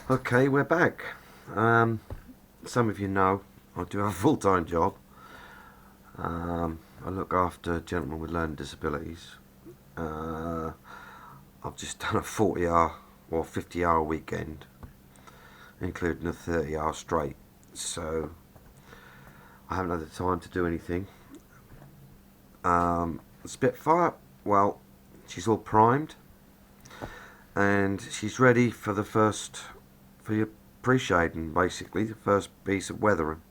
Okay, we're back. Some of you know I do have a full-time job. I look after gentlemen with learning disabilities. Uh, I've just done a 40-hour or 50-hour weekend, including a 30-hour straight. So I haven't had the time to do anything. Spitfire, well, she's all primed, and she's ready for your pre-shading, basically, the first piece of weathering.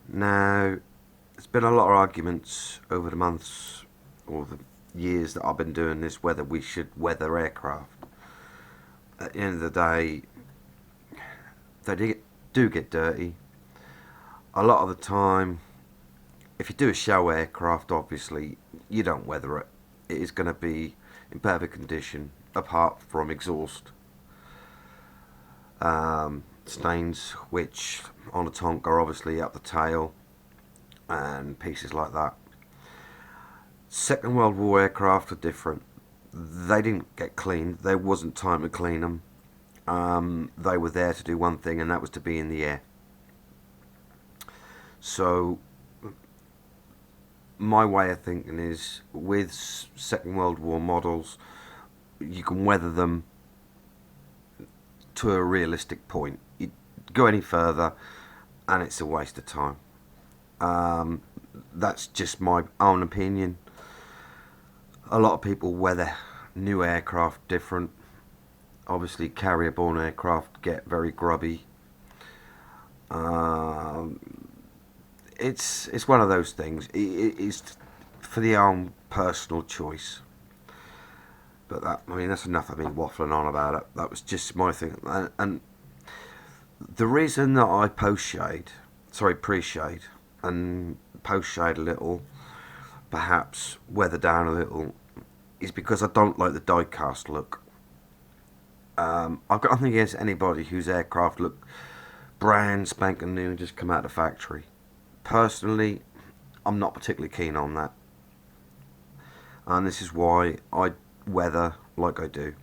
Now, there's been a lot of arguments over the months or the years that I've been doing this whether we should weather aircraft. At the end of the day, they do get dirty. A lot of the time, if you do a show aircraft, obviously, you don't weather it. It is going to be in perfect condition, apart from exhaust stains, which on a Tonk are obviously up the tail and pieces like that. Second World War aircraft are different. They didn't get cleaned. There wasn't time to clean them. They were there to do one thing, and that was to be in the air. So my way of thinking is, with Second World War models, you can weather them to a realistic point. You go any further and it's a waste of time. That's just my own opinion. A lot of people weather new aircraft different. Obviously, carrier-borne aircraft get very grubby. It's one of those things. It's for the own personal choice. But that's enough of me waffling on about it. That was just my thing. And the reason that I pre-shade and post-shade a little, perhaps weather down a little, is because I don't like the die-cast look. I've got nothing against anybody whose aircraft look brand spanking new and just come out of the factory. Personally, I'm not particularly keen on that. And this is why I weather like I do.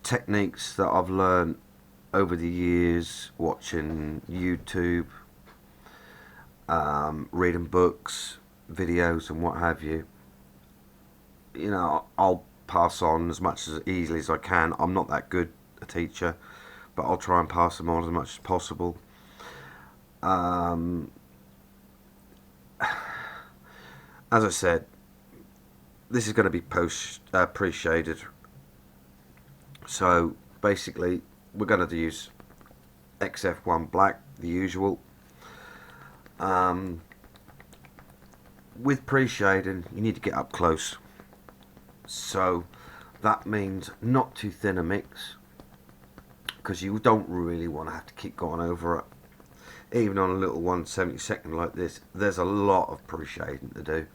Techniques that I've learned over the years, watching YouTube, reading books, videos and what have you. I'll pass on as much as easily as I can. I'm not that good a teacher, but I'll try and pass them on as much as possible. As I said, this is going to be pre-shaded. So basically, we're going to use XF1 black, the usual. With pre-shading, you need to get up close. So that means not too thin a mix, because you don't really want to have to keep going over it. Even on a little 1/72 like this, there's a lot of pre-shading to do.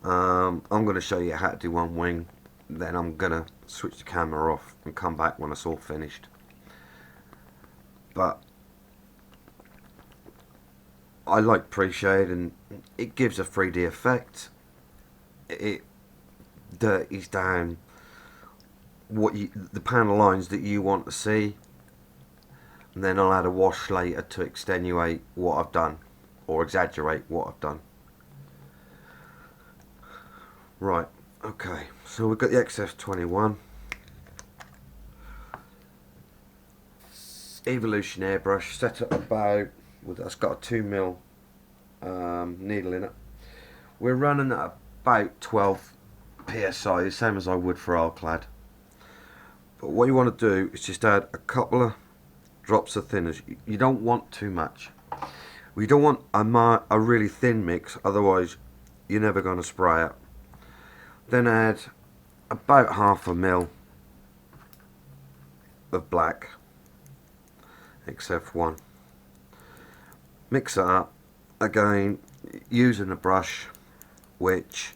I'm going to show you how to do one wing, then I'm going to switch the camera off and come back when it's all finished. But I like pre-shade, and it gives a 3D effect. It dirties down the panel lines that you want to see, and then I'll add a wash later to extenuate what I've done or exaggerate what I've done. Right, okay, so we've got the XF21 Evolution airbrush set up about, that's got a 2mm needle in it. We're running at about 12 psi, the same as I would for Alclad. But what you want to do is just add a couple of drops of thinners. You don't want too much. We don't want a really thin mix, otherwise you're never going to spray it. Then add about 1/2 mil of black XF1. Mix it up again using a brush which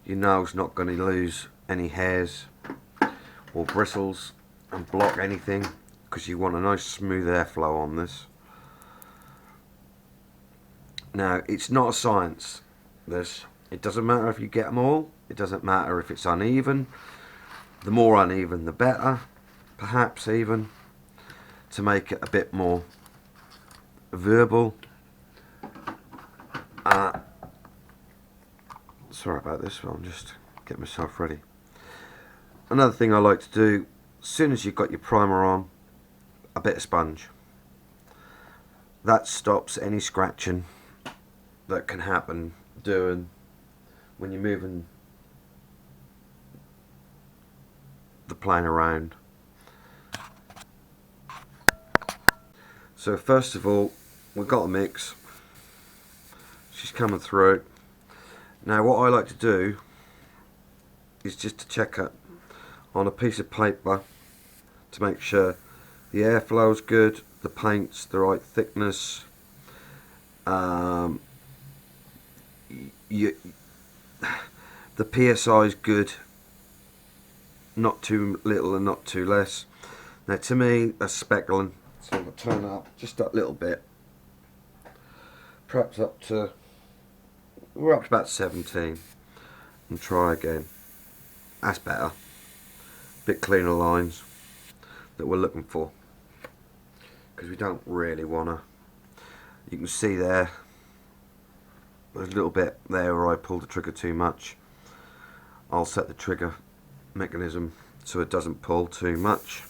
you know is not going to lose any hairs or bristles and block anything, because you want a nice smooth airflow on this. Now, it's not a science, this. It doesn't matter if you get them all. It doesn't matter if it's uneven. The more uneven, the better. perhaps even to make it a bit more verbal. Sorry about this, but I'm just getting myself ready. Another thing I like to do, as soon as you've got your primer on, a bit of sponge. That stops any scratching that can happen when you're moving the plane around. So first of all, we've got a mix. She's coming through. Now what I like to do is just to check it on a piece of paper to make sure the airflow is good, the paint's the right thickness, the PSI is good, not too little and not too less. Now to me that's speckling, so I'll turn it up just a little bit, perhaps we're up to about 17, and try again. That's better. Bit cleaner lines that we're looking for, because we don't really want to. You can see there's a little bit there where I pulled the trigger too much. I'll set the trigger mechanism so it doesn't pull too much,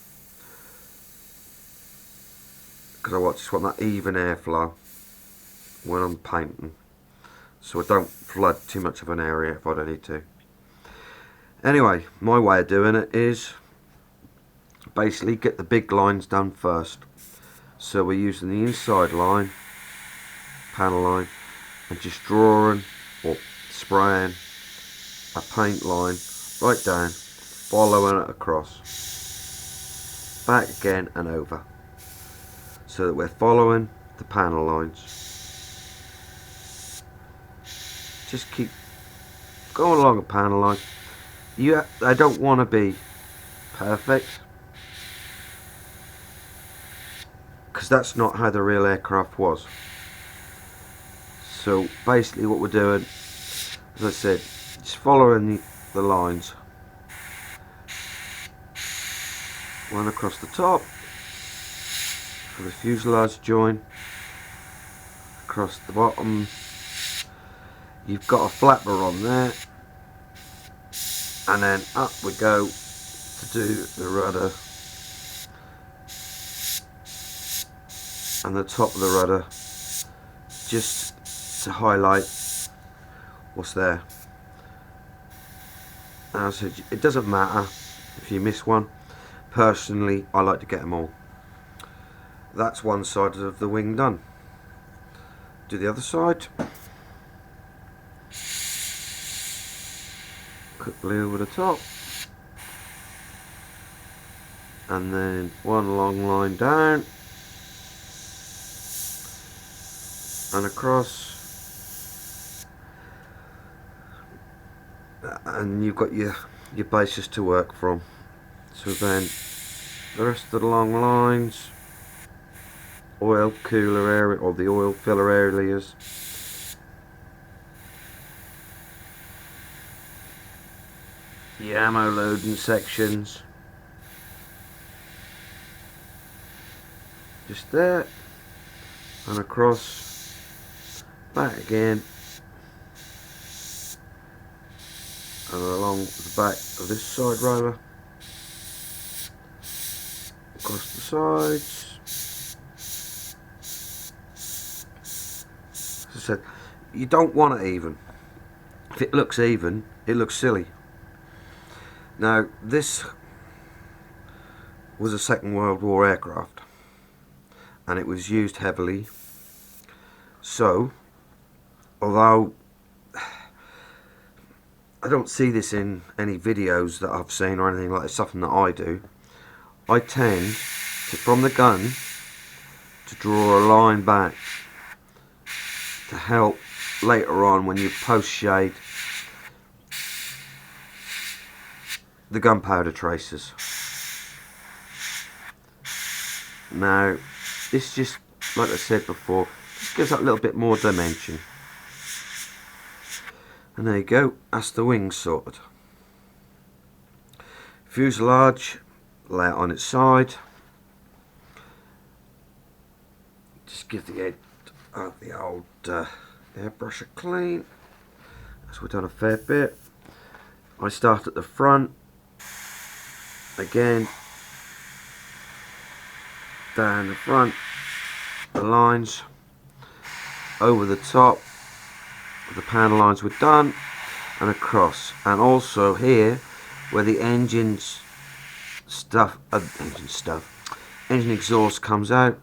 because I just want that even airflow when I'm painting, so I don't flood too much of an area if I don't need to. Anyway, my way of doing it is basically get the big lines done first. So we're using the inside line, panel line, and just drawing or spraying a paint line right down, following it across, back again and over, so that we're following the panel lines. Just keep going along a panel line. I don't want to be perfect, because that's not how the real aircraft was. So basically what we're doing, as I said, just following the lines. One across the top for the fuselage join, across the bottom. You've got a flapper on there, and then up we go to do the rudder and the top of the rudder, just to highlight what's there. As I said, it doesn't matter if you miss one. Personally, I like to get them all. That's one side of the wing done. Do the other side. Quickly over the top, and then one long line down and across, and you've got your bases to work from. So then the rest of the long lines, oil cooler area, or the oil filler areas, the ammo loading sections, just there and across, back again, and along the back of this side roller, across the sides. As I said, you don't want it even. If it looks even, it looks silly. Now this was a Second World War aircraft, and it was used heavily, so although I don't see this in any videos that I've seen or anything like that, something that I do, I tend to, from the gun, to draw a line back to help later on when you post shade the gunpowder traces. Now this just, like I said before, just gives that little bit more dimension. And there you go, that's the wings sorted. Fuselage, lay it on its side. Just give the edge of the old airbrush a clean, as we've done a fair bit. I start at the front again, down the front, the lines over the top, the panel lines were done, and across, and also here where the engine exhaust comes out,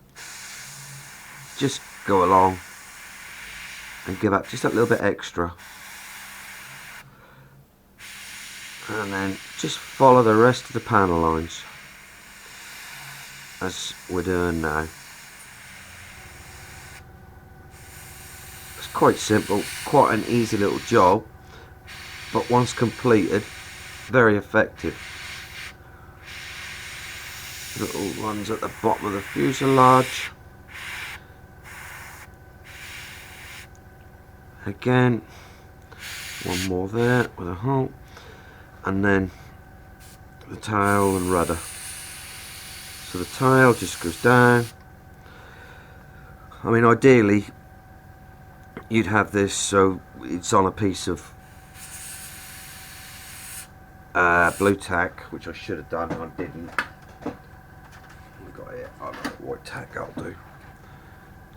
just go along and give that just a little bit extra, and then just follow the rest of the panel lines as we're doing now. It's quite simple, quite an easy little job, but once completed, very effective. Little ones at the bottom of the fuselage. Again, one more there with a hole, and then the tail and rudder. So the tail just goes down. I mean, ideally you'd have this so it's on a piece of blue tack, which I should have done, I didn't. We've got it. I've got white tack, I'll do.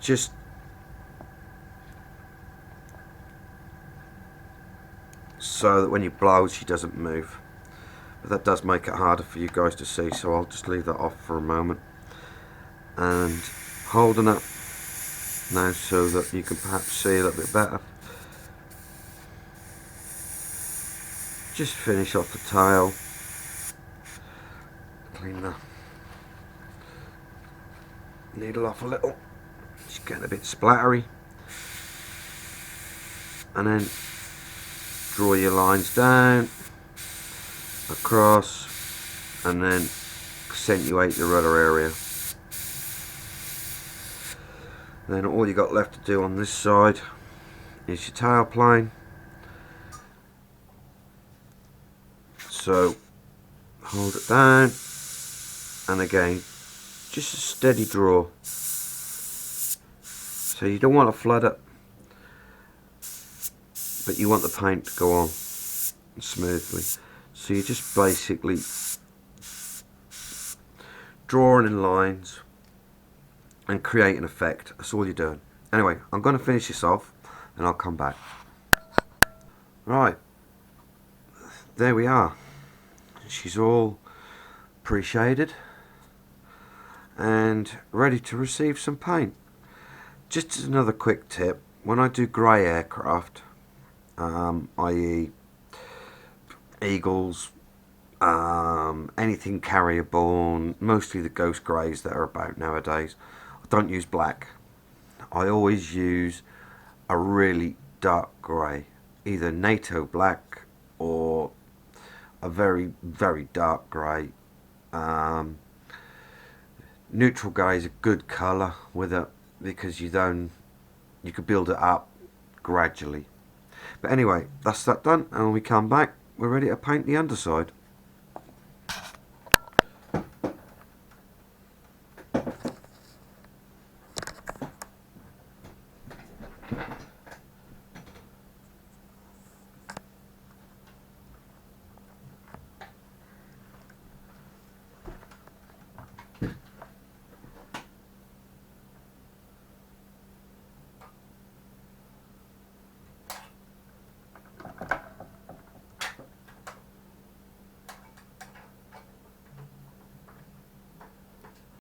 Just so that when you blow she doesn't move. But that does make it harder for you guys to see, so I'll just leave that off for a moment. And holding it now so that you can perhaps see a little bit better. Just finish off the tail. Clean the needle off a little. It's getting a bit splattery. And then draw your lines down, across, and then accentuate the rudder area. Then all you got left to do on this side is your tail plane. So hold it down, and again just a steady draw. So you don't want to flood it, but you want the paint to go on smoothly. So you just basically drawing in lines and create an effect. That's all you're doing. Anyway, I'm going to finish this off and I'll come back. Right, there we are. She's all pre-shaded and ready to receive some paint. Just as another quick tip, when I do grey aircraft, i.e. Eagles, anything carrier borne, mostly the ghost greys that are about nowadays, I don't use black. I always use a really dark grey, either NATO black or a very, very dark grey. Neutral grey is a good colour with it because you can build it up gradually. But anyway, that's that done, and when we come back, we're ready to paint the underside.